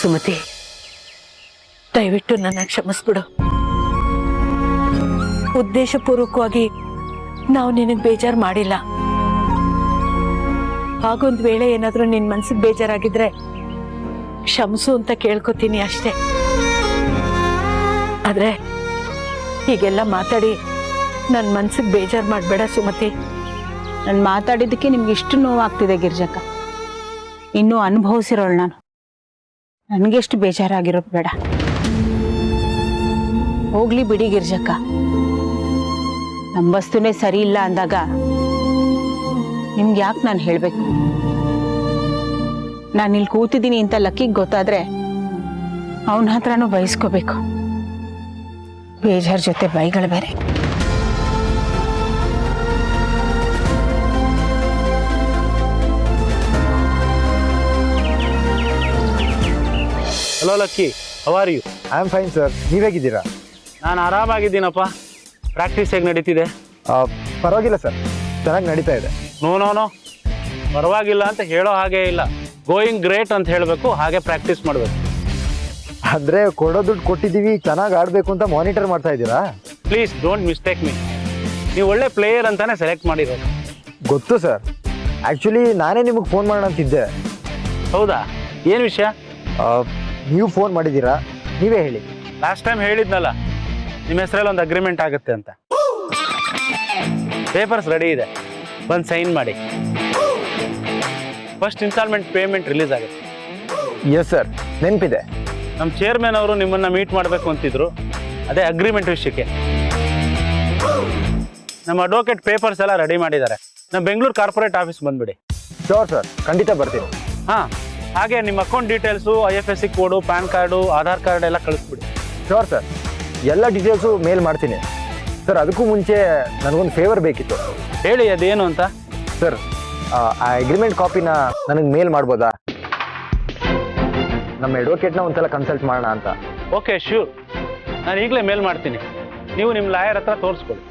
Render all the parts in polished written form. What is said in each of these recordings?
ಸುಮತಿ, ದಯವಿಟ್ಟು ನನ್ನ ಕ್ಷಮಿಸ್ಬಿಡು. ಉದ್ದೇಶಪೂರ್ವಕವಾಗಿ ನಾವು ನಿನಗೆ ಬೇಜಾರು ಮಾಡಿಲ್ಲ. ಹಾಗೊಂದು ವೇಳೆ ಏನಾದ್ರೂ ನಿನ್ ಮನ್ಸಿಗೆ ಬೇಜಾರಾಗಿದ್ರೆ ಕ್ಷಮಿಸು ಅಂತ ಕೇಳ್ಕೊತೀನಿ ಅಷ್ಟೇ. ಆದ್ರೆ ಹೀಗೆಲ್ಲ ಮಾತಾಡಿ ನನ್ನ ಮನ್ಸಿಗೆ ಬೇಜಾರು ಮಾಡಬೇಡ ಸುಮತಿ. ನಾನು ಮಾತಾಡಿದ್ದಕ್ಕೆ ನಿಮ್ಗೆ ಇಷ್ಟು ನೋವಾಗ್ತಿದೆ ಗಿರ್ಜಕ್ಕ. ಇನ್ನೂ ಅನುಭವಿಸಿರೋಳು ನಾನು. ನನಗೆಷ್ಟು ಬೇಜಾರಾಗಿರೋದು ಬೇಡ. ಹೋಗ್ಲಿ ಬಿಡಿ ಗಿರ್ಜಕ್ಕ. ನಮ್ಮ ವಸ್ತುನೇ ಸರಿ ಇಲ್ಲ ಅಂದಾಗ ನಿಮ್ಗೆ ಯಾಕೆ ನಾನು ಹೇಳ್ಬೇಕು? ನಾನು ಇಲ್ಲಿ ಕೂತಿದ್ದೀನಿ ಅಂತ ಲಕ್ಕಿಗೆ ಗೊತ್ತಾದ್ರೆ ಅವನ ಹತ್ರನೂ ಬಯಸ್ಕೋಬೇಕು. ಬೇಜಾರ್ ಜೊತೆ ಬೈಗಳು ಬೇರೆ. Hello lucky, how are you? I am fine sir, ನೀವೇಗಿದ್ದೀರಾ? ನಾನು ಆರಾಮಾಗಿದ್ದೀನಪ್ಪ. ಪ್ರಾಕ್ಟೀಸ್ ಹೇಗೆ ನಡೀತಿದೆ? ಪರವಾಗಿಲ್ಲ ಸರ್, ಚೆನ್ನಾಗಿ ನಡೀತಾ ಇದೆ. ನೋ ಪರವಾಗಿಲ್ಲ ಅಂತ ಹೇಳೋ ಹಾಗೆ ಇಲ್ಲ. ಗೋಯಿಂಗ್ ಗ್ರೇಟ್ ಅಂತ ಹೇಳಬೇಕು, ಹಾಗೆ ಪ್ರಾಕ್ಟೀಸ್ ಮಾಡಬೇಕು. ಅಂದರೆ ಕೊಡೋ ದುಡ್ಡು ಕೊಟ್ಟಿದ್ದೀವಿ, ಚೆನ್ನಾಗಿ ಆಡಬೇಕು ಅಂತ ಮಾನಿಟರ್ ಮಾಡ್ತಾ ಇದ್ದೀರಾ? Please don't mistake me. ನೀವು ಒಳ್ಳೆ ಪ್ಲೇಯರ್ ಅಂತಾನೆ ಸೆಲೆಕ್ಟ್ ಮಾಡಿರೋದು. ಗೊತ್ತು ಸರ್. ಆ್ಯಕ್ಚುಲಿ ನಾನೇ ನಿಮಗೆ ಫೋನ್ ಮಾಡೋಣ ಅಂತಿದ್ದೆ. ಹೌದಾ? ಏನು ವಿಷಯ? ನೀವು ಫೋನ್ ಮಾಡಿದ್ದೀರಾ, ನೀವೇ ಹೇಳಿ. ಲಾಸ್ಟ್ ಟೈಮ್ ಹೇಳಿದ್ನಲ್ಲ, ನಿಮ್ಮ ಹೆಸರಲ್ಲಿ ಒಂದು ಅಗ್ರಿಮೆಂಟ್ ಆಗುತ್ತೆ ಅಂತ. ಪೇಪರ್ಸ್ ರೆಡಿ ಇದೆ, ಬಂದು ಸೈನ್ ಮಾಡಿ. ಫಸ್ಟ್ ಇನ್ಸ್ಟಾಲ್ಮೆಂಟ್ ಪೇಮೆಂಟ್ ರಿಲೀಸ್ ಆಗುತ್ತೆ. ಎಸ್ ಸರ್, ನೆನಪಿದೆ. ನಮ್ಮ ಚೇರ್ಮನ್ ಅವರು ನಿಮ್ಮನ್ನು ಮೀಟ್ ಮಾಡಬೇಕು ಅಂತಿದ್ರು, ಅದೇ ಅಗ್ರಿಮೆಂಟ್ ವಿಷಯಕ್ಕೆ. ನಮ್ಮ ಅಡ್ವೊಕೇಟ್ ಪೇಪರ್ಸ್ ಎಲ್ಲ ರೆಡಿ ಮಾಡಿದ್ದಾರೆ. ನಮ್ಮ ಬೆಂಗಳೂರು ಕಾರ್ಪೊರೇಟ್ ಆಫೀಸ್ ಬಂದ್ಬಿಡಿ. ಶೋರ್ ಸರ್, ಖಂಡಿತ ಬರ್ತೀನಿ. ಹಾಂ, ಹಾಗೆ ನಿಮ್ಮ ಅಕೌಂಟ್ ಡೀಟೇಲ್ಸು, IFSC ಕೋಡು, ಪ್ಯಾನ್ ಕಾರ್ಡು, ಆಧಾರ್ ಕಾರ್ಡ್ ಎಲ್ಲ ಕಳಿಸ್ಬಿಡಿ. ಶೋರ್ ಸರ್, ಎಲ್ಲ ಡೀಟೇಲ್ಸು ಮೇಲ್ ಮಾಡ್ತೀನಿ. ಸರ್, ಅದಕ್ಕೂ ಮುಂಚೆ ನನಗೊಂದು ಫೇವರ್ ಬೇಕಿತ್ತು. ಹೇಳಿ, ಅದೇನು ಅಂತ. ಸರ್, ಆ ಅಗ್ರಿಮೆಂಟ್ ಕಾಪಿನ ನನಗೆ ಮೇಲ್ ಮಾಡ್ಬೋದಾ? ನಮ್ಮ ಅಡ್ವೊಕೇಟ್ನ ಒಂದ್ಸಲ ಕನ್ಸಲ್ಟ್ ಮಾಡೋಣ ಅಂತ. Okay, sure. ನಾನು ಈಗಲೇ ಮೇಲ್ ಮಾಡ್ತೀನಿ. ನೀವು ನಿಮ್ಮ ಲಾಯರ್ ಹತ್ರ ತೋರಿಸ್ಕೊಳ್ಳಿ.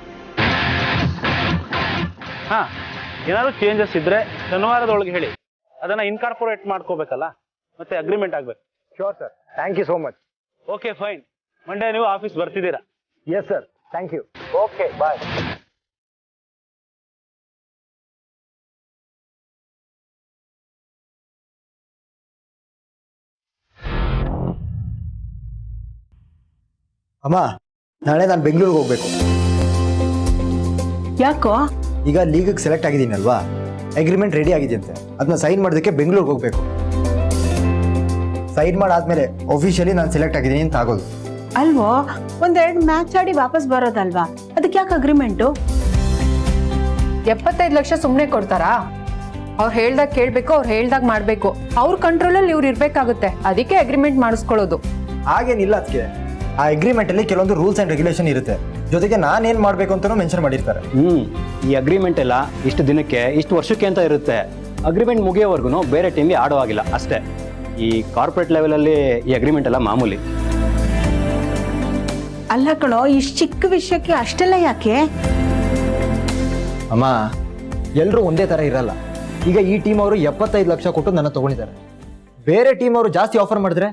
ಹಾಂ, ಏನಾದರೂ ಚೇಂಜಸ್ ಇದ್ದರೆ ಶನಿವಾರದೊಳಗೆ ಹೇಳಿ. ಅದನ್ನು ಇನ್ಕಾರ್ಪೊರೇಟ್ ಮಾಡ್ಕೋಬೇಕಲ್ಲ, ಮತ್ತೆ ಅಗ್ರಿಮೆಂಟ್ ಆಗಬೇಕು. Sure sir, thank you so much. Okay, fine. Monday ನೀವು ಆಫೀಸ್ ಬರ್ತಿದ್ದೀರಾ? Yes sir, thank you. Okay, bye. ಅಮ್ಮ, ನಾಳೆ ನಾನು ಬೆಂಗಳೂರಿಗೆ ಹೋಗ್ಬೇಕು. ಯಾಕೋ? ಈಗ ಲೀಗಿಗೆ ಸೆಲೆಕ್ಟ್ ಆಗಿದ್ದೀನಲ್ವಾ, ಅಗ್ರಿಮೆಂಟ್ ರೆಡಿ ಆಗಿದೆಯಂತೆ. ಅದನ್ನ ಸೈನ್ ಮಾಡೋದಕ್ಕೆ ಬೆಂಗಳೂರಿಗೆ ಹೋಗ್ಬೇಕು. ಸೈನ್ ಮಾಡಾದ್ಮೇಲೆ ಅಫಿಷಿಯಲಿ ನಾನು ಸೆಲೆಕ್ಟ್ ಆಗಿದ್ದೀನಿ ಅಂತ ಆಗೋದು. ಅಲ್ವೋ, ಒಂದೆರಡು ಮ್ಯಾಚ್ ಆಡಿ ವಾಪಸ್ ಬರೋದಲ್ವಾ? ಅದಕ್ಕೆ ಯಾಕೆ ಅಗ್ರಿಮೆಂಟು? 75 ಲಕ್ಷ ಸುಮ್ಮನೆ ಕೊಡ್ತಾರಾ? ಅವ್ರು ಹೇಳ್ದಾಗ ಕೇಳಬೇಕು, ಅವ್ರು ಹೇಳ್ದಾಗ ಮಾಡಬೇಕು. ಅವ್ರ ಕಂಟ್ರೋಲಲ್ಲಿ ಇವ್ರು ಇರಬೇಕಾಗುತ್ತೆ. ಅದಕ್ಕೆ ಅಗ್ರಿಮೆಂಟ್ ಮಾಡಿಸ್ಕೊಳ್ಳೋದು. ಹಾಗೇನಿಲ್ಲ. ಅದಕ್ಕೆ ಆ ಅಗ್ರಿಮೆಂಟಲ್ಲಿ ಕೆಲವೊಂದು ರೂಲ್ಸ್ ಆ್ಯಂಡ್ ರೆಗ್ಯುಲೇಷನ್ ಇರುತ್ತೆ. ಜೊತೆಗೆ ನಾನೇನು ಮಾಡಬೇಕು ಅಂತಲೂ ಮೆನ್ಷನ್ ಮಾಡಿರ್ತಾರೆ. ಈ ಅಗ್ರಿಮೆಂಟ್ ಎಲ್ಲ ಇಷ್ಟು ದಿನಕ್ಕೆ, ಇಷ್ಟು ವರ್ಷಕ್ಕೆ ಅಂತ ಇರುತ್ತೆ. ಅಗ್ರಿಮೆಂಟ್ ಮುಗಿಯೋವರೆಗೂ ಬೇರೆ ಟೀಮ್ಗೆ ಆಡೋ ಆಗಿಲ್ಲ ಅಷ್ಟೇ. ಈ ಕಾರ್ಪೊರೇಟ್ ಲೆವೆಲಲ್ಲಿ ಈ ಅಗ್ರಿಮೆಂಟ್ ಎಲ್ಲ ಮಾಮೂಲಿ. ಅಲ್ಲ ಕಣೋ, ಇಷ್ಟು ಚಿಕ್ಕ ವಿಷಯಕ್ಕೆ ಅಷ್ಟೆಲ್ಲ ಯಾಕೆ? ಅಮ್ಮ, ಎಲ್ಲರೂ ಒಂದೇ ಥರ ಇರಲ್ಲ. ಈಗ ಈ ಟೀಮ್ ಅವರು 75 ಲಕ್ಷ ಕೊಟ್ಟು ನನ್ನ ತಗೊಂಡಿದ್ದಾರೆ. ಬೇರೆ ಟೀಮ್ ಅವರು ಜಾಸ್ತಿ ಆಫರ್ ಮಾಡಿದ್ರೆ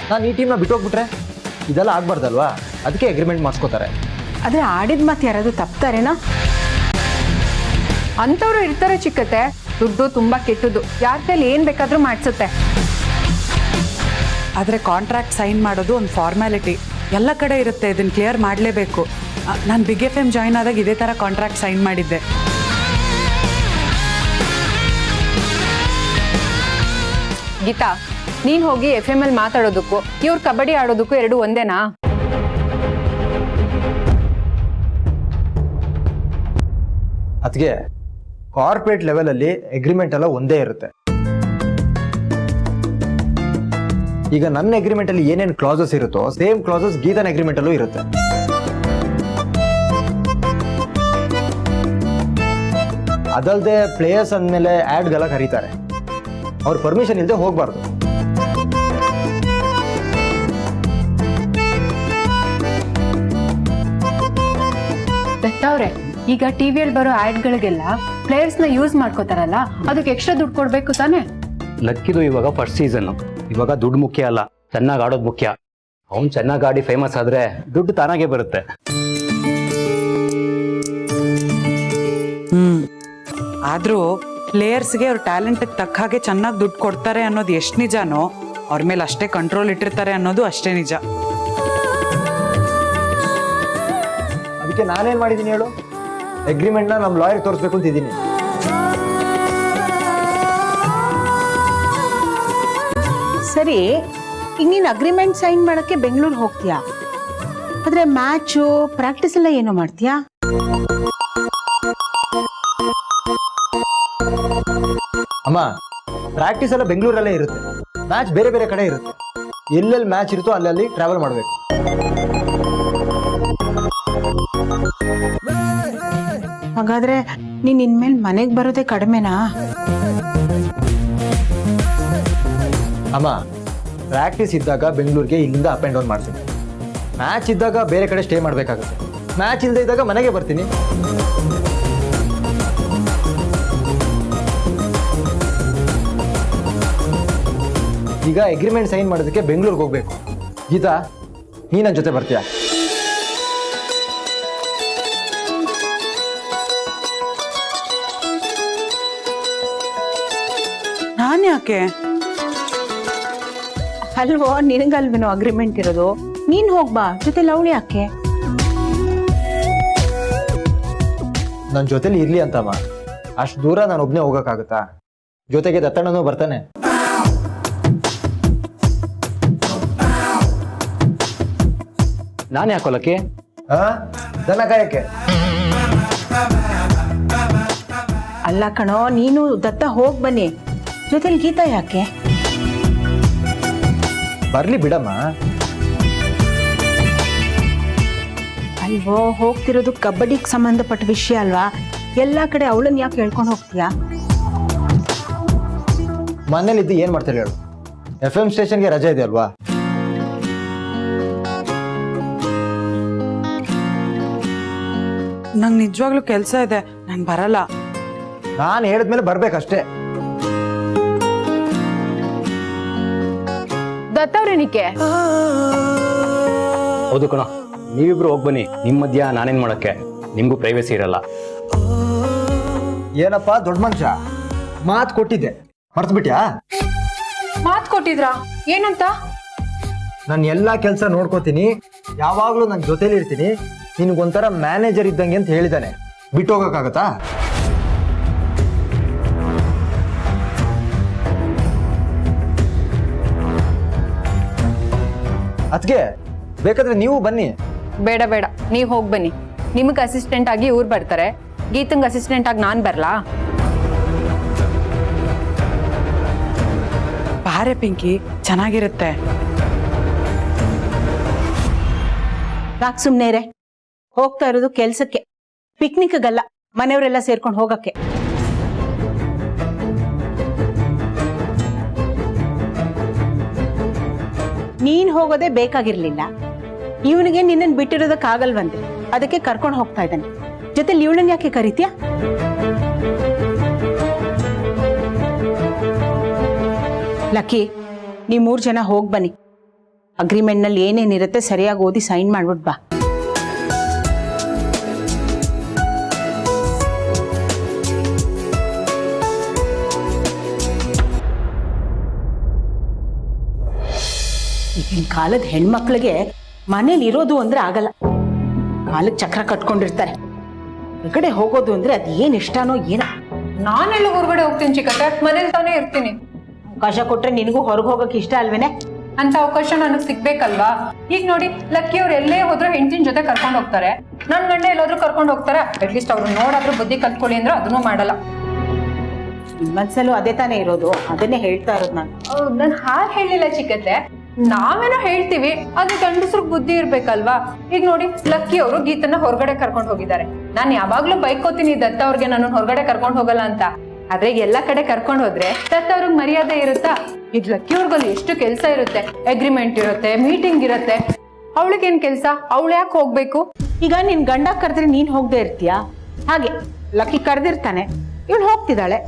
ನಾನು ಈ ಟೀಮ್ನ ಬಿಟ್ಟೋಗ್ಬಿಟ್ರೆ ಇದೆಲ್ಲ ಆಗ್ಬಾರ್ದಲ್ವಾ? ಅದಕ್ಕೆ ಅಗ್ರಿಮೆಂಟ್ ಮಾಡಿಸ್ಕೋತಾರೆ. ಆದ್ರೆ ಆಡಿದ ಮಾತು ಯಾರಾದ್ರೂ ತಪ್ತಾರೇನಾ? ಅಂಥವ್ರು ಇರ್ತಾರೆ ಚಿಕ್ಕತ್ತೆ. ದುಡ್ಡು ತುಂಬಾ ಕೆಟ್ಟದ್ದು, ಯಾರ ಕೈಲಿ ಏನ್ ಬೇಕಾದ್ರೂ ಮಾಡಿಸುತ್ತೆ. ಆದರೆ ಕಾಂಟ್ರಾಕ್ಟ್ ಸೈನ್ ಮಾಡೋದು ಒಂದು ಫಾರ್ಮ್ಯಾಲಿಟಿ. ಎಲ್ಲ ಕಡೆ ಇರುತ್ತೆ, ಇದನ್ನು ಕ್ಲಿಯರ್ ಮಾಡಲೇಬೇಕು. ನಾನು ಬಿಗ್ FM ಜಾಯ್ನ್ ಆದಾಗ ಇದೇ ಥರ ಕಾಂಟ್ರಾಕ್ಟ್ ಸೈನ್ ಮಾಡಿದ್ದೆ. ಗೀತಾ, ನೀನ್ ಹೋಗಿ FM ಅಲ್ಲಿ ಮಾತಾಡೋದಕ್ಕೂ ಇವ್ರು ಕಬಡ್ಡಿ ಆಡೋದಕ್ಕೂ ಎರಡು ಒಂದೇನಾ? ಅದಕ್ಕೆ ಕಾರ್ಪೊರೇಟ್ ಲೆವೆಲಲ್ಲಿ ಅಗ್ರಿಮೆಂಟ್ ಎಲ್ಲ ಒಂದೇ ಇರುತ್ತೆ. ಈಗ ನನ್ನ ಅಗ್ರಿಮೆಂಟ್ ಅಲ್ಲಿ ಏನೇನು ಕ್ಲಾಸಸ್ ಇರುತ್ತೋ ಸೇಮ್ ಕ್ಲಾಸಸ್ ಗೀತನ ಅಗ್ರಿಮೆಂಟ್ ಅಲ್ಲೂ ಇರುತ್ತೆ. ಅದಲ್ಲದೆ ಪ್ಲೇಯರ್ಸ್ ಅಂದಮೇಲೆ ಆ್ಯಡ್ಗೆಲ್ಲ ಕರೀತಾರೆ. ಅವ್ರ ಪರ್ಮಿಷನ್ ಇಲ್ಲದೆ ಹೋಗಬಾರ್ದು. ದತ್ತವ್ರೆ, ಈಗ ಟಿವಿಯಲ್ಲಿ ಬರೋ ಆಡ್ಗಳಿಗೆಲ್ಲ ಪ್ಲೇಯರ್ಸ್ನ ಯೂಸ್ ಮಾಡ್ಕೋತಾರಲ್ಲ, ಅದಕ್ಕೆ ಎಕ್ಸ್ಟ್ರಾ ದುಡ್ಡು ಕೊಡ್ಬೇಕು ತಾನೆ? ಲಕ್ಕಿದು ಇವಾಗ ಫಸ್ಟ್ ಸೀಸನ್. ಇವಾಗ ದುಡ್ಡು ಮುಖ್ಯ ಅಲ್ಲ, ಚೆನ್ನಾಗಿ ಆಡೋದು ಮುಖ್ಯ. ಅವ್ನು ಚೆನ್ನಾಗಿ ಆಡಿ ಫೇಮಸ್ ಆದ್ರೆ ದುಡ್ಡು ತಾನಾಗೆ ಬರುತ್ತೆ. ಆದ್ರೂ ಪ್ಲೇಯರ್ಸ್ಗೆ ಅವ್ರ ಟ್ಯಾಲೆಂಟ್ಗೆ ತಕ್ಕ ಹಾಗೆ ಚೆನ್ನಾಗಿ ದುಡ್ಡು ಕೊಡ್ತಾರೆ ಅನ್ನೋದು ಎಷ್ಟು ನಿಜನೋ ಅವ್ರ ಮೇಲೆ ಅಷ್ಟೇ ಕಂಟ್ರೋಲ್ ಇಟ್ಟಿರ್ತಾರೆ ಅನ್ನೋದು ಅಷ್ಟೇ ನಿಜ. ಅದಕ್ಕೆ ನಾನೇನ್ ಮಾಡಿದ್ದೀನಿ ಹೇಳು, ಅಗ್ರಿಮೆಂಟ್ನ ನಮ್ಮ ಲಾಯರ್ ತೋರಿಸ್ಬೇಕು ಅಂತಿದ್ದೀನಿ. ಸರಿ, ಈಗ ನೀನು ಅಗ್ರಿಮೆಂಟ್ ಸೈನ್ ಮಾಡಕ್ಕೆ ಬೆಂಗಳೂರು ಹೋಗ್ತೀಯಾ, ಆದ್ರೆ ಮ್ಯಾಚು ಪ್ರಾಕ್ಟೀಸ್ ಎಲ್ಲ ಏನೋ ಮಾಡ್ತೀಯಾ? ಅಮ್ಮ, ಪ್ರಾಕ್ಟೀಸ್ ಎಲ್ಲ ಬೆಂಗಳೂರಲ್ಲೇ ಇರುತ್ತೆ, ಮ್ಯಾಚ್ ಬೇರೆ ಬೇರೆ ಕಡೆ ಇರುತ್ತೆ. ಎಲ್ಲೆಲ್ಲಿ ಮ್ಯಾಚ್ ಇರುತ್ತೋ ಅಲ್ಲಲ್ಲಿ ಟ್ರಾವೆಲ್ ಮಾಡಬೇಕು. ಹಾಗಾದ್ರೆ ನೀನ್ ಇನ್ಮೇಲೆ ಮನೆಗೆ ಬರೋದೇ ಕಡಿಮೆನಾ? ಅಮ್ಮ, ಪ್ರಾಕ್ಟೀಸ್ ಇದ್ದಾಗ ಬೆಂಗಳೂರಿಗೆ ಇಲ್ಲಿಂದ ಅಪ್ ಆ್ಯಂಡ್ ಡೌನ್ ಮಾಡ್ತೀನಿ. ಮ್ಯಾಚ್ ಇದ್ದಾಗ ಬೇರೆ ಕಡೆ ಸ್ಟೇ ಮಾಡಬೇಕಾಗುತ್ತೆ. ಮ್ಯಾಚ್ ಇಲ್ಲದೆ ಇದ್ದಾಗ ಮನೆಗೆ ಬರ್ತೀನಿ. ಈಗ ಅಗ್ರಿಮೆಂಟ್ ಸೈನ್ ಮಾಡೋದಕ್ಕೆ ಬೆಂಗಳೂರಿಗೆ ಹೋಗ್ಬೇಕು. ಗೀತಾ, ನೀ ನನ್ನ ಜೊತೆ ಬರ್ತೀಯಾ? ನಾನು ಯಾಕೆ? ಅಲ್ವೋ, ನಿನಗಲ್ವೇನೋ ಅಗ್ರಿಮೆಂಟ್ ಇರೋದು, ನೀನ್ ಹೋಗ್ಬಾ, ಜೊತೆ ಲವಳಿ ಯಾಕೆ? ನನ್ನ ಜೊತೆಲಿ ಇರ್ಲಿ ಅಂತಮ್ಮ. ಅಷ್ಟು ದೂರ ನಾನು ಒಬ್ಬನೇ ಹೋಗೋಕ್ಕಾಗುತ್ತಾ? ಜೊತೆಗೆ ದತ್ತಣ್ಣನೂ ಬರ್ತಾನೆ. ನಾನು ಯಾಕೋ ಲಕ್ಕಿ? ದನ ಕಾಯಕ್ಕೆ. ಅಲ್ಲ ಕಣೋ, ನೀನು ದತ್ತ ಹೋಗ್ ಬನ್ನಿ, ಜೊತೆಲಿ ಗೀತಾ ಯಾಕೆ? ಬರ್ಲಿ ಬಿಡಮ್ಮ. ಅಲ್ವೋ, ಹೋಗ್ತಿರೋದು ಕಬಡ್ಡಿಗೆ ಸಂಬಂಧಪಟ್ಟ ವಿಷಯ ಅಲ್ವಾ? ಎಲ್ಲಾ ಕಡೆ ಅವಳನ್ನ ಯಾಕೆ ಹೇಳ್ಕೊಂಡು ಹೋಗ್ತೀಯಾ? ಮನೇಲಿದ್ದು ಏನ್ ಮಾಡ್ತಾರೆ ಹೇಳು? FM ಸ್ಟೇಷನ್ಗೆ ರಜೆ ಇದೆ ಅಲ್ವಾ? ನಂಗೆ ನಿಜವಾಗ್ಲೂ ಕೆಲಸ ಇದೆ, ನಾನು ಬರಲ್ಲ. ನಾನು ಹೇಳಿದ್ಮೇಲೆ ಬರ್ಬೇಕಷ್ಟೇ. ದತ್ತವ್ರೇನಿಕೆ? ಹೌದು ಕಣ, ನೀವಿಬ್ರು ಹೋಗಿ ಬನ್ನಿ. ನಿಮ್ಮ ಮಧ್ಯ ನಾನೇನ್ ಮಾಡಕ್ಕೆ? ನಿಮ್ಗೂ ಪ್ರೈವೇಸಿ ಇರಲ್ಲ. ಏನಪ್ಪಾ ದೊಡ್ಡ ಮನುಷ್ಯ, ಮಾತು ಕೊಟ್ಟಿದ್ದೆ ಮರ್ತು ಬಿಟ್ಯಾ? ಮಾತ್ ಕೊಟ್ಟಿದ್ರಾ? ಏನಂತ? ನಾನು ಎಲ್ಲಾ ಕೆಲಸ ನೋಡ್ಕೋತೀನಿ, ಯಾವಾಗ್ಲೂ ನನ್ನ ಜೊತೆಲಿ ಇರ್ತೀನಿ, ನಿನ್ಗೊಂಥರ ಮ್ಯಾನೇಜರ್ ಇದ್ದಂಗೆ ಅಂತ ಹೇಳಿದಾನೆ. ಬಿಟ್ಟು ಹೋಗಕ್ಕಾಗತ್ತಾ? ಅದ್ಕೆ ಬೇಕಾದ್ರೆ ನೀವು ಬನ್ನಿ. ಬೇಡ ಬೇಡ, ನೀವ್ ಹೋಗ್ ಬನ್ನಿ. ನಿಮಗ್ ಅಸಿಸ್ಟೆಂಟ್ ಆಗಿ ಇವ್ರು ಬರ್ತಾರೆ, ಗೀತಂಗ್ ಅಸಿಸ್ಟೆಂಟ್ ಆಗಿ ನಾನ್ ಬರ್ಲಾ? ಬಾರೆ ಪಿಂಕಿ, ಚೆನ್ನಾಗಿರುತ್ತೆ. ಯಾಕೆ ಸುಮ್ನೆ ರೇ? ಹೋಗ್ತಾ ಇರೋದು ಕೆಲ್ಸಕ್ಕೆ, ಪಿಕ್ನಿಕ್ಗಲ್ಲ, ಮನೆಯವರೆಲ್ಲ ಸೇರ್ಕೊಂಡು ಹೋಗಕ್ಕೆ. ನೀನ್ ಹೋಗೋದೇ ಬೇಕಾಗಿರ್ಲಿಲ್ಲ, ಇವನಿಗೆ ನಿನ್ನನ್ ಬಿಟ್ಟಿರೋದಕ್ಕಾಗಲ್ವಂತೆ, ಅದಕ್ಕೆ ಕರ್ಕೊಂಡು ಹೋಗ್ತಾ ಇದ್ದಾನೆ. ಜೊತೆಲಿ ಇವಳನ್ನ ಯಾಕೆ ಕರಿತೀಯ? ಲಕ್ಕಿ, ನೀವ್ 3 ಜನ ಹೋಗ್ ಬನ್ನಿ. ಅಗ್ರಿಮೆಂಟ್ ನಲ್ಲಿ ಏನೇನಿರುತ್ತೆ ಸರಿಯಾಗಿ ಓದಿ ಸೈನ್ ಮಾಡ್ಬಿಟ್ ಬಾ. ಈಗಿನ ಕಾಲದ ಹೆಣ್ಮಕ್ಳಿಗೆ ಮನೇಲಿ ಇರೋದು ಅಂದ್ರೆ ಆಗಲ್ಲ, ಕಾಲಕ್ಕೆ ಚಕ್ರ ಕಟ್ಕೊಂಡಿರ್ತಾರೆ. ಹೊರಗಡೆ ಹೋಗೋದು ಅಂದ್ರೆ ಅದ್ ಏನ್ ಇಷ್ಟನೋ ಏನೋ. ನಾನೆಲ್ಲ ಹೊರಗಡೆ ಹೋಗ್ತೀನಿ ಚಿಕ್ಕತ್ತೆ, ಮನೇಲಿ ತಾನೇ ಇರ್ತೀನಿ. ಅವಕಾಶ ಕೊಟ್ರೆ ನಿನಗೂ ಹೊರಗೆ ಹೋಗಕ್ಕೆ ಇಷ್ಟ ಅಲ್ವೇನೆ? ಅಂತ ಅವಕಾಶ ನನಗ್ ಸಿಗ್ಬೇಕಲ್ವಾ? ಈಗ ನೋಡಿ, ಲಕ್ಕಿ ಅವ್ರು ಎಲ್ಲೇ ಹೋದ್ರು ಹೆಂಡತಿನ ಜೊತೆ ಕರ್ಕೊಂಡು ಹೋಗ್ತಾರೆ, ನನ್ ಗಂಡ ಎಲ್ಲಾದ್ರೂ ಕರ್ಕೊಂಡು ಹೋಗ್ತಾರೆ. ಅಟ್ಲೀಸ್ಟ್ ಅವ್ರು ನೋಡಾದ್ರೂ ಬುದ್ಧಿ ಕಲ್ತ್ಕೊಳ್ಳಿ ಅಂದ್ರೆ ಅದನ್ನೂ ಮಾಡಲ್ಲ. ಮನ್ಸಲ್ಲೂ ಅದೇ ತಾನೇ ಇರೋದು, ಅದನ್ನೇ ಹೇಳ್ತಾ ಇರೋದು ನಾನು. ನಾನು ಹಾಗೆ ಹೇಳಿಲ್ಲ ಚಿಕ್ಕತ್ತೆ, ನಾವೇನೋ ಹೇಳ್ತೀವಿ, ಆದ್ರೆ ಗಂಡಸ್ರಿಗೆ ಬುದ್ಧಿ ಇರ್ಬೇಕಲ್ವಾ? ಈಗ ನೋಡಿ, ಲಕ್ಕಿ ಅವರು ಗೀತನ್ನ ಹೊರಗಡೆ ಕರ್ಕೊಂಡು ಹೋಗಿದ್ದಾರೆ. ನಾನು ಯಾವಾಗ್ಲೂ ಬೈಕೋತೀನಿ ದತ್ತ ಅವ್ರಿಗೆ ನಾನು ಹೊರಗಡೆ ಕರ್ಕೊಂಡು ಹೋಗಲ್ಲ ಅಂತ. ಆದ್ರೆ ಎಲ್ಲಾ ಕಡೆ ಕರ್ಕೊಂಡು ಹೋದ್ರೆ ದತ್ತ ಅವ್ರಿಗೆ ಮರ್ಯಾದೆ ಇರುತ್ತಾ? ಈಗ ಲಕ್ಕಿ ಅವ್ರಿಗಲ್ಲಿ ಎಷ್ಟು ಕೆಲಸ ಇರುತ್ತೆ, ಅಗ್ರಿಮೆಂಟ್ ಇರುತ್ತೆ, ಮೀಟಿಂಗ್ ಇರುತ್ತೆ. ಅವಳಿಗೇನ್ ಕೆಲಸ? ಅವಳು ಯಾಕೆ ಹೋಗ್ಬೇಕು? ಈಗ ನಿನ್ ಗಂಡ ಕರೆದ್ರೆ ನೀನ್ ಹೋಗದೆ ಇರ್ತೀಯಾ? ಹಾಗೆ ಲಕ್ಕಿ ಕರೆದಿರ್ತಾನೆ, ಇವಳು ಹೋಗ್ತಿದ್ದಾಳೆ.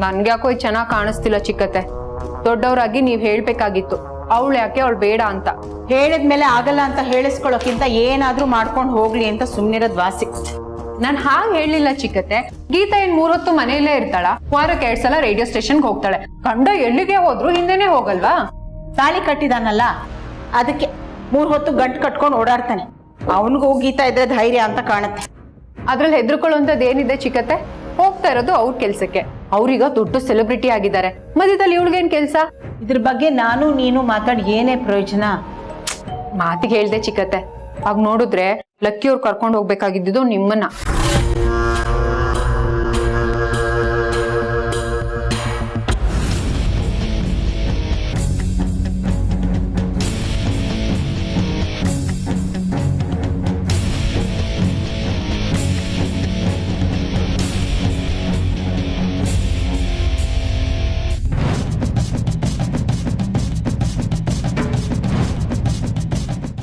ನನ್ಗೆ ಯಾಕೋ ಚೆನ್ನಾಗಿ ಕಾಣಿಸ್ತಿಲ್ಲ ಚಿಕ್ಕತ್ತೆ. ದೊಡ್ಡವರಾಗಿ ನೀವ್ ಹೇಳ್ಬೇಕಾಗಿತ್ತು ಅವಳು ಯಾಕೆ ಅವಳು ಬೇಡ ಅಂತ. ಹೇಳಿದ್ಮೇಲೆ ಆಗಲ್ಲ ಅಂತ ಹೇಳಿಸ್ಕೊಳ್ಳೋಕ್ಕಿಂತ ಏನಾದ್ರೂ ಮಾಡ್ಕೊಂಡು ಹೋಗ್ಲಿ ಅಂತ ಸುಮ್ನಿರೋದ್ ವಾಸಿ. ನಾನ್ ಹಾಗೆ ಹೇಳಿಲ್ಲ ಚಿಕ್ಕತ್ತೆ. ಗೀತಾ ಏನ್ 3 ಹೊತ್ತು ಮನೆಯಲ್ಲೇ ಇರ್ತಾಳ? ವಾರಕ್ಕೆ 2 ಸಲ ರೇಡಿಯೋ ಸ್ಟೇಷನ್ಗೆ ಹೋಗ್ತಾಳೆ. ಗಂಡ ಎಲ್ಲಿಗೆ ಹೋದ್ರು ಹಿಂದೆನೆ ಹೋಗಲ್ವಾ? ತಾಳಿ ಕಟ್ಟಿದಾನಲ್ಲ, ಅದಕ್ಕೆ 3 ಹೊತ್ತು ಗಂಟು ಕಟ್ಕೊಂಡು ಓಡಾಡ್ತಾನೆ. ಅವನಿಗೂ ಗೀತಾ ಇದ್ರೆ ಧೈರ್ಯ ಅಂತ ಕಾಣುತ್ತೆ. ಅದ್ರಲ್ಲಿ ಹೆದರ್ಕೊಳ್ಳುವಂತದ್ದು ಏನಿದೆ ಚಿಕ್ಕತ್ತೆ? ಹೋಗ್ತಾ ಇರೋದು ಅವ್ರ ಕೆಲ್ಸಕ್ಕೆ. ಅವ್ರೀಗ ದೊಡ್ಡ ಸೆಲೆಬ್ರಿಟಿ ಆಗಿದ್ದಾರೆ. ಮಧ್ಯದಲ್ಲಿ ಇವಳಿಗೇನ್ ಕೆಲ್ಸ? ಇದ್ರ ಬಗ್ಗೆ ನಾನು ನೀನು ಮಾತಾಡಿ ಏನೇ ಪ್ರಯೋಜನ? ಮಾತಿಗೆ ಹೇಳ್ದೆ ಚಿಕ್ಕತ್ತೆ. ಆಗ ನೋಡಿದ್ರೆ ಲಕ್ಕಿ ಅವ್ರು ಕರ್ಕೊಂಡು ಹೋಗ್ಬೇಕಾಗಿದ್ದು ನಿಮ್ಮನ್ನ.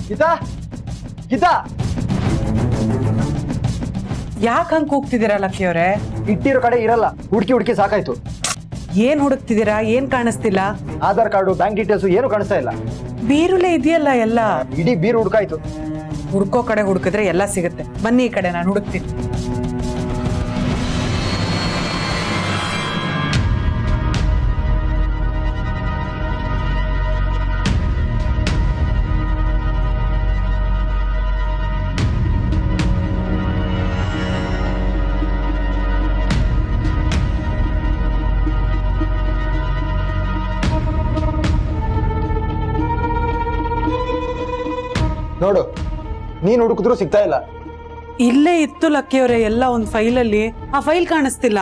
ಗೀತಾ ಗೀತಾ, ಯಾಕೆ ಹಂಗೆ ಕೂಗ್ತಿದ್ದೀರಾ ಲಕ್ಕಿಯವರೇ? ಇಟ್ಟಿರೋ ಕಡೆ ಇರಲ್ಲ, ಹುಡುಕಿ ಸಾಕಾಯ್ತು. ಏನ್ ಹುಡುಕ್ತಿದ್ದೀರಾ? ಏನ್ ಕಾಣಿಸ್ತಿಲ್ಲ? ಆಧಾರ್ ಕಾರ್ಡು, ಬ್ಯಾಂಕ್ ಡೀಟೇಲ್ಸ್ ಏನು ಕಾಣಿಸ್ತಾ ಇಲ್ಲ. ಬೀರುಲೆ ಇದೆಯಲ್ಲ ಎಲ್ಲ. ಇಡೀ ಬೀರು ಹುಡುಕಾಯ್ತು. ಹುಡ್ಕೋ ಕಡೆ ಹುಡುಕಿದ್ರೆ ಎಲ್ಲ ಸಿಗುತ್ತೆ. ಬನ್ನಿ ಈ ಕಡೆ, ನಾನು ಹುಡುಕ್ತೀನಿ. ನೋಡು, ನೀನ್ ಹುಡುಕಿದ್ರು ಸಿಗ್ತಾ ಇಲ್ಲ. ಇಲ್ಲೇ ಇತ್ತು ಲಕ್ಕಿಯವರೇ, ಎಲ್ಲ ಒಂದು ಫೈಲಲ್ಲಿ. ಆ ಫೈಲ್ ಕಾಣಿಸ್ತಿಲ್ಲ.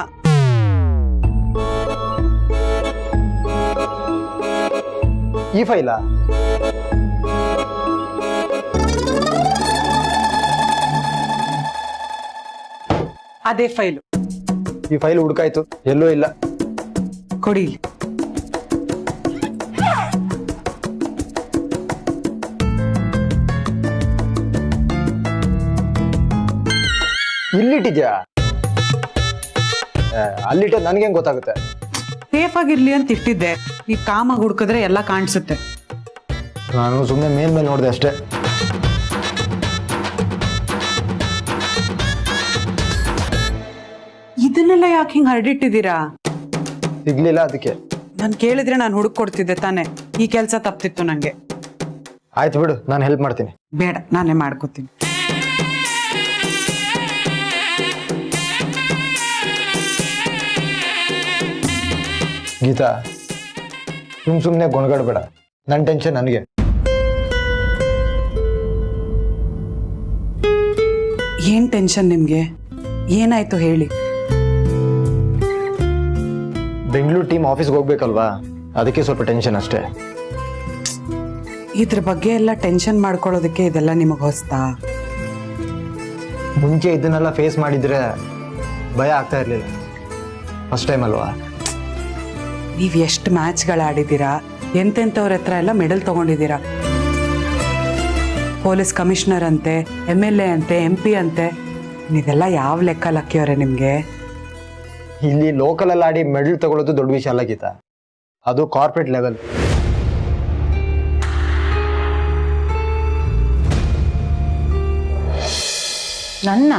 ಈ ಫೈಲಾ? ಅದೇ ಫೈಲು. ಈ ಫೈಲ್ ಹುಡುಕಾಯ್ತು, ಎಲ್ಲೂ ಇಲ್ಲ. ಕೊಡಿ. ಇಲ್ಲಿಟ್ಟಿದ್ಯಾ? ಅಲ್ಲಿಟ್ಟದ್ ನನ್ಗೇನ್ ಗೊತ್ತಾಗುತ್ತೆ? ಸೇಫ್ ಆಗಿರ್ಲಿ ಅಂತ ಇಟ್ಟಿದ್ದೆ. ಈ ಕಾಮಾಗಿ ಹುಡುಕಿದ್ರೆ ಎಲ್ಲ ಕಾಣಿಸುತ್ತೆ. ನಾನು ಸುಮ್ಮನೆ ಮೇಲ್ಮೇಲೆ ನೋಡಿದೆ ಅಷ್ಟೇ. ಇದನ್ನೆಲ್ಲ ಯಾಕೆ ಹಿಂಗೆ ಹರಡಿಟ್ಟಿದ್ದೀರಾ? ಸಿಗ್ಲಿಲ್ಲ ಅದಕ್ಕೆ. ನಾನು ಕೇಳಿದ್ರೆ ನಾನು ಹುಡುಕೊಡ್ತಿದ್ದೆ ತಾನೆ. ಈ ಕೆಲಸ ತಪ್ತಿತ್ತು ನಂಗೆ. ಆಯ್ತು ಬಿಡು, ನಾನು ಹೆಲ್ಪ್ ಮಾಡ್ತೀನಿ. ಬೇಡ, ನಾನೇ ಮಾಡ್ಕೋತೀನಿ. ಗೀತಾ, ಸುಮ್ಮನೆ ಗೊಣಗಾಡ್ಬೇಡ. ನನ್ನ ಟೆನ್ಷನ್ ನನಗೆ. ಏನ್ ಟೆನ್ಷನ್ ನಿಮ್ಗೆ? ಏನಾಯ್ತು ಹೇಳಿ. ಬೆಂಗಳೂರು ಟೀಮ್ ಆಫೀಸ್ಗೆ ಹೋಗ್ಬೇಕಲ್ವಾ, ಅದಕ್ಕೆ ಸ್ವಲ್ಪ ಟೆನ್ಷನ್ ಅಷ್ಟೇ. ಇದ್ರ ಬಗ್ಗೆ ಎಲ್ಲ ಟೆನ್ಷನ್ ಮಾಡ್ಕೊಳ್ಳೋದಕ್ಕೆ ಇದೆಲ್ಲ ನಿಮಗೆ ಹೊಸ್ತಾ? ಮುಂಚೆ ಇದನ್ನೆಲ್ಲ ಫೇಸ್ ಮಾಡಿದ್ರೆ ಭಯ ಆಗ್ತಾ ಇರಲಿಲ್ಲ. ಫಸ್ಟ್ ಟೈಮ್ ಅಲ್ವಾ. ನೀವು ಎಷ್ಟು ಮ್ಯಾಚ್ಗಳು ಆಡಿದ್ದೀರಾ, ಎಂತೆಂಥವ್ರ ಹತ್ರ ಎಲ್ಲ ಮೆಡಲ್ ತಗೊಂಡಿದ್ದೀರಾ. ಪೊಲೀಸ್ ಕಮಿಷನರ್ ಅಂತೆ, MLA ಅಂತೆ, MP ಅಂತೆ. ಇದೆಲ್ಲ ಯಾವ ಲೆಕ್ಕ ಲಕ್ಕಿಯವರೇ ನಿಮಗೆ? ಇಲ್ಲಿ ಲೋಕಲಲ್ಲಿ ಆಡಿ ಮೆಡಲ್ ತಗೊಳ್ಳೋದು ದೊಡ್ಡ ವಿಷಯ ಅಲ್ಲ ಗೀತಾ, ಅದು ಕಾರ್ಪೊರೇಟ್ ಲೆವೆಲ್. ನನ್ನ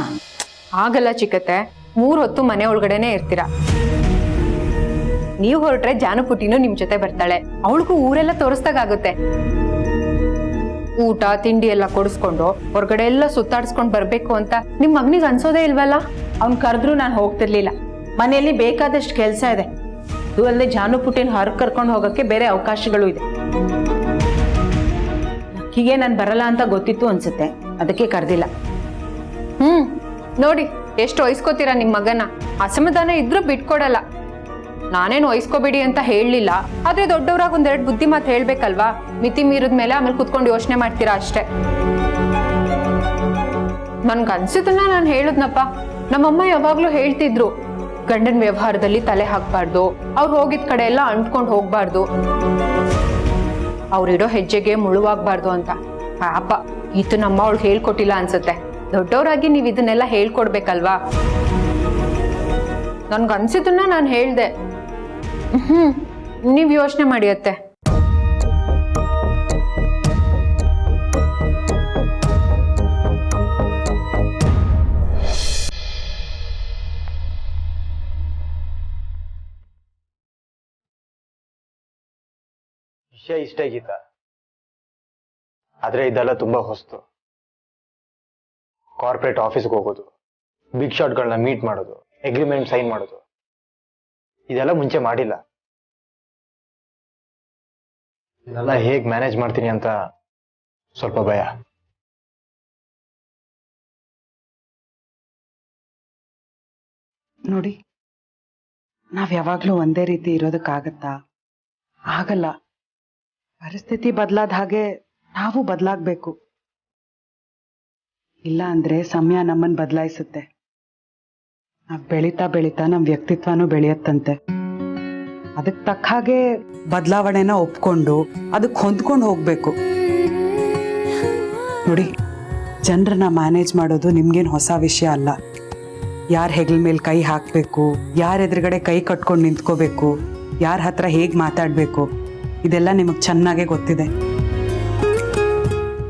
ಆಗಲ್ಲ ಚಿಕ್ಕತ್ತೆ. 3 ಹೊತ್ತು ಮನೆ ಒಳಗಡೆನೆ ಇರ್ತೀರಾ. ನೀವು ಹೊರಟ್ರೆ ಜಾನುಪುಟಿನೂ ನಿಮ್ ಜೊತೆ ಬರ್ತಾಳೆ. ಅವಳಿಗೂ ಊರೆಲ್ಲ ತೋರಿಸ್ದಾಗುತ್ತೆ. ಊಟ ತಿಂಡಿ ಎಲ್ಲ ಕೊಡಿಸ್ಕೊಂಡು ಹೊರಗಡೆ ಎಲ್ಲ ಸುತ್ತಾಡ್ಸ್ಕೊಂಡ್ ಬರ್ಬೇಕು ಅಂತ ನಿಮ್ ಮಗನಿಗೆ ಅನ್ಸೋದೇ ಇಲ್ವಲ್ಲ? ಅವ್ನ್ ಕರೆದ್ರು ನಾನು ಹೋಗ್ತಿರ್ಲಿಲ್ಲ. ಮನೆಯಲ್ಲಿ ಬೇಕಾದಷ್ಟು ಕೆಲಸ ಇದೆ. ಅದು ಅಲ್ಲದೆ ಜಾನುಪುಟ್ಟಿನ ಹೊರಗೆ ಕರ್ಕೊಂಡು ಹೋಗಕ್ಕೆ ಬೇರೆ ಅವಕಾಶಗಳು ಇದೆ. ಲಕ್ಕಿಗೆ ನಾನು ಬರಲ್ಲ ಅಂತ ಗೊತ್ತಿತ್ತು ಅನ್ಸುತ್ತೆ, ಅದಕ್ಕೆ ಕರೆದಿಲ್ಲ. ನೋಡಿ ಎಷ್ಟು ವಹಿಸ್ಕೋತೀರಾ ನಿಮ್ ಮಗನ. ಅಸಮಾಧಾನ ಇದ್ರೂ ಬಿಟ್ಕೊಡಲ್ಲ. ನಾನೇನು ವಹಿಸ್ಕೋಬೇಡಿ ಅಂತ ಹೇಳಲಿಲ್ಲ, ಆದ್ರೆ ದೊಡ್ಡವರಾಗ 1-2 ಬುದ್ಧಿ ಮಾತು ಹೇಳ್ಬೇಕಲ್ವಾ? ಮಿತಿ ಮೀರಿದ್ಮೇಲೆ ಆಮೇಲೆ ಕುತ್ಕೊಂಡು ಯೋಚನೆ ಮಾಡ್ತೀರಾ ಅಷ್ಟೇ. ನನ್ಗನ್ಸಿದ್ದನ್ನ ನಾನು ಹೇಳುದ್ನಪ್ಪ. ನಮ್ಮಮ್ಮ ಯಾವಾಗ್ಲೂ ಹೇಳ್ತಿದ್ರು, ಗಂಡನ ವ್ಯವಹಾರದಲ್ಲಿ ತಲೆ ಹಾಕ್ಬಾರ್ದು, ಅವ್ರು ಹೋಗಿದ್ ಕಡೆ ಎಲ್ಲ ಅಂಟ್ಕೊಂಡು ಹೋಗ್ಬಾರ್ದು, ಅವ್ರಿಡೋ ಹೆಜ್ಜೆಗೆ ಮುಳುವಾಗ್ಬಾರ್ದು ಅಂತ. ಪಾಪ ಈತು ನಮ್ಮ ಅವಳು ಹೇಳ್ಕೊಟ್ಟಿಲ್ಲ ಅನ್ಸುತ್ತೆ. ದೊಡ್ಡವರಾಗಿ ನೀವ್ ಇದನ್ನೆಲ್ಲ ಹೇಳ್ಕೊಡ್ಬೇಕಲ್ವಾ? ನನ್ಗನ್ಸಿದ್ದನ್ನ ನಾನು ಹೇಳ್ದೆ. ನೀವ್ ಯೋಚನೆ ಮಾಡಿ ಅತ್ತೆ. ವಿಷಯ ಇಷ್ಟೇ ಗೀತಾ, ಆದ್ರೆ ಇದೆಲ್ಲ ತುಂಬಾ ಹೊಸ್ತು. ಕಾರ್ಪೊರೇಟ್ ಆಫೀಸ್ಗೆ ಹೋಗೋದು, ಬಿಗ್ ಶಾಟ್ಗಳನ್ನ ಮೀಟ್ ಮಾಡೋದು, ಅಗ್ರಿಮೆಂಟ್ ಸೈನ್ ಮಾಡೋದು, ಇದೆಲ್ಲ ಮುಂಚೆ ಮಾಡಿಲ್ಲ. ಇದೆಲ್ಲ ಹೇಗ್ ಮ್ಯಾನೇಜ್ ಮಾಡ್ತೀನಿ ಅಂತ ಸ್ವಲ್ಪ ಭಯ. ನೋಡಿ, ನಾವ್ ಯಾವಾಗ್ಲೂ ಒಂದೇ ರೀತಿ ಇರೋದಕ್ಕಾಗತ್ತಾ? ಆಗಲ್ಲ. ಪರಿಸ್ಥಿತಿ ಬದಲಾದ ಹಾಗೆ ನಾವು ಬದಲಾಗ್ಬೇಕು. ಇಲ್ಲ ಅಂದ್ರೆ ಸಮಯ ನಮ್ಮನ್ನ ಬದಲಾಯಿಸುತ್ತೆ. ನಾವ್ ಬೆಳೀತಾ ಬೆಳೀತಾ ನಮ್ ವ್ಯಕ್ತಿತ್ವನೂ ಬೆಳೆಯತ್ತಂತೆ. ಅದಕ್ಕೆ ತಕ್ಕ ಹಾಗೆ ಬದಲಾವಣೆನ ಒಪ್ಕೊಂಡು ಅದಕ್ಕೆ ಹೊಂದ್ಕೊಂಡು ಹೋಗ್ಬೇಕು. ನೋಡಿ, ಜನರನ್ನ ಮ್ಯಾನೇಜ್ ಮಾಡೋದು ನಿಮ್ಗೇನು ಹೊಸ ವಿಷಯ ಅಲ್ಲ. ಯಾರ ಹೆಗಲ ಮೇಲೆ ಕೈ ಹಾಕಬೇಕು, ಯಾರ ಎದುರುಗಡೆ ಕೈ ಕಟ್ಕೊಂಡು ನಿಂತ್ಕೋಬೇಕು, ಯಾರ ಹತ್ರ ಹೇಗೆ ಮಾತಾಡಬೇಕು, ಇದೆಲ್ಲ ನಿಮಗೆ ಚೆನ್ನಾಗೇ ಗೊತ್ತಿದೆ.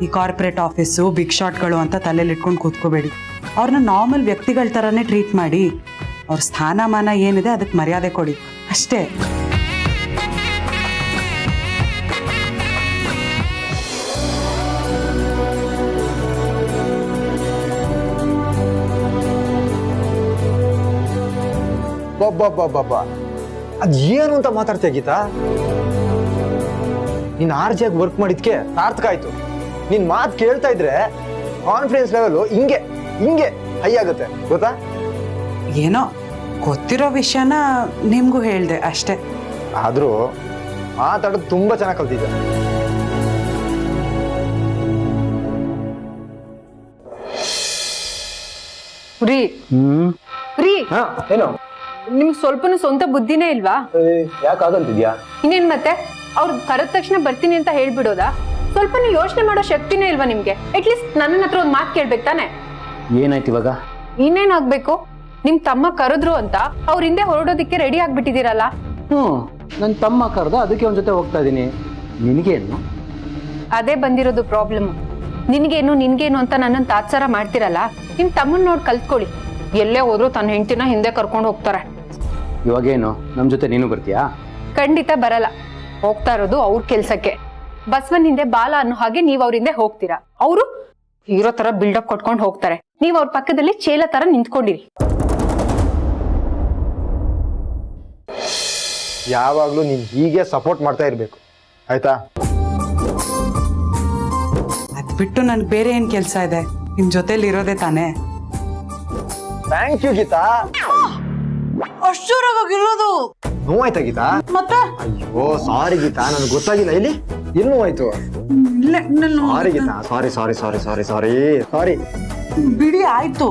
ಈ ಕಾರ್ಪೊರೇಟ್ ಆಫೀಸು, ಬಿಗ್ ಶಾಟ್ಗಳು ಅಂತ ತಲೆಯಲ್ಲಿ ಇಟ್ಕೊಂಡು ಕೂತ್ಕೋಬೇಡಿ. ಅವ್ರನ್ನ ನಾರ್ಮಲ್ ವ್ಯಕ್ತಿಗಳ ಥರನೇ ಟ್ರೀಟ್ ಮಾಡಿ. ಅವ್ರ ಸ್ಥಾನಮಾನ ಏನಿದೆ ಅದಕ್ಕೆ ಮರ್ಯಾದೆ ಕೊಡಿ ಅಷ್ಟೇ. ಬಾಬಾ, ಅದ್ ಏನು ಅಂತ ಮಾತಾಡ್ತೀಯ ಗೀತಾ? ನೀನ್ ಆರ್ಜಿಯಾಗಿ ವರ್ಕ್ ಮಾಡಿದ್ಕೆ ಸಾರ್ಥಕ ಆಯ್ತು. ನಿನ್ ಮಾತು ಕೇಳ್ತಾ ಇದ್ರೆ ಕಾನ್ಫಿಡೆನ್ಸ್ ಲೆವೆಲ್ ಹಿಂಗೆ ಹೈ ಆಗುತ್ತೆ, ಗೊತ್ತಾ? ಏನೋ ಗೊತ್ತಿರೋ ವಿಷಯನ ನಿಮ್ಗೂ ಹೇಳ್ದೆ ಅಷ್ಟೇ. ಆದ್ರೂ ಮಾತಾಡೋದು ತುಂಬಾ ಚೆನ್ನಾಗಿ ಕಲ್ತಿದ್ದೆ. ರೀ ರೀ, ಏನು ನಿಮ್ಗೆ ಸ್ವಲ್ಪನೂ ಸ್ವಂತ ಬುದ್ಧಿನೇ ಇಲ್ವಾ? ಯಾಕಾಗಂತಿದ್ಯಾ? ಇನ್ನೇನ್ ಮತ್ತೆ ಅವ್ರು ಕರೆದ ತಕ್ಷಣ ಬರ್ತೀನಿ ಅಂತ ಹೇಳ್ಬಿಡೋದಾ? ಸ್ವಲ್ಪನೂ ಯೋಚನೆ ಮಾಡೋ ಶಕ್ತಿನೇ ಇಲ್ವಾ ನಿಮ್ಗೆ? ಅಟ್ಲೀಸ್ಟ್ ನನ್ನ ಹತ್ರ ಒಂದ್ ಮಾತು ಕೇಳ್ಬೇಕು ತಾನೆ? ಏನಾಯ್ತು ಇವಾಗ? ಇನ್ನೇನಾಗ್ಬೇಕು? ನಿಮ್ ತಮ್ಮ ಕರೆದ್ರು ಅಂತ ಅವ್ರ ಹಿಂದೆ ಹೊರಡೋದಿಕ್ಕೆ ರೆಡಿ ಆಗ್ಬಿಟ್ಟಿದ್ದೀರಲ್ಲ. ನನ್ನ ತಮ್ಮ ಕರೆದ, ಅದಕ್ಕೆ ಅವನ ಜೊತೆ ಹೋಗ್ತಾ ಇದ್ದೀನಿ. ನಿನಗೇನು? ಅದೇ ಬಂದಿರೋದು ಪ್ರಾಬ್ಲಮ್. ನಿನ್ಗೇನು ಅಂತ ನನ್ನನ್ನು ತಾತ್ಸಾರ ಮಾಡ್ತಿರಲ್ಲ. ನಿಮ್ ತಮ್ಮನ್ ನೋಡ್ ಕಲ್ತ್ಕೊಳ್ಳಿ. ಎಲ್ಲೇ ಹೋದ್ರು ತನ್ನ ಹೆಂಡತಿನ ಹಿಂದೆ ಕರ್ಕೊಂಡು ಹೋಗ್ತಾರೆ. ಇವಾಗೇನು ನಮ್ಮ ಜೊತೆ ನೀನು ಬರ್ತೀಯಾ? ಖಂಡಿತ ಬರಲ್ಲ. ಹೋಗ್ತಾ ಇರೋದು ಅವ್ರ ಕೆಲ್ಸಕ್ಕೆ. ಬಸವನ್ ಹಿಂದೆ ಬಾಲ ಅನ್ನೋ ಹಾಗೆ ನೀವ್ ಅವ್ರ ಹಿಂದೆ ಹೋಗ್ತೀರಾ. ಅವರು ಹೀರೋ ತರ ಬಿಲ್ಡಪ್ ಕೊಟ್ಕೊಂಡು ಹೋಗ್ತಾರೆ. ನೀವ್ ಅವ್ರ ಪಕ್ಕದಲ್ಲಿ ಚೇಲ ತರ ನಿಂತ್ಕೊಂಡಿರಿ. ಯಾವಾಗ್ಲೂ ನೀನ್ ಹೀಗೆ ಸಪೋರ್ಟ್ ಮಾಡ್ತಾ ಇರ್ಬೇಕು, ಆಯ್ತಾ? ಅದ್ ಬಿಟ್ಟು ನನ್ಗೆ ಬೇರೆ ಏನ್ ಕೆಲ್ಸ ಇದೆ? ನಿಮ್ ಜೊತೆಲಿ ಇರೋದೇ ತಾನೇ. Thank you Geetha. ಅಷ್ಟೂರಾಗಿರೋದು ನೋವಾಯ್ತಾ ಗೀತಾ? ಮತ್ತೆ ಅಯ್ಯೋ ಸಾರಿ ಗೀತಾ, ನನ್ಗೆ ಗೊತ್ತಾಗಿಲ್ಲ. ಎಲ್ಲಿ ನೋವಾಯ್ತು? ಸಾರಿ ಗೀತಾ, ಸಾರಿ. ಬಿಡಿ, ಆಯ್ತು.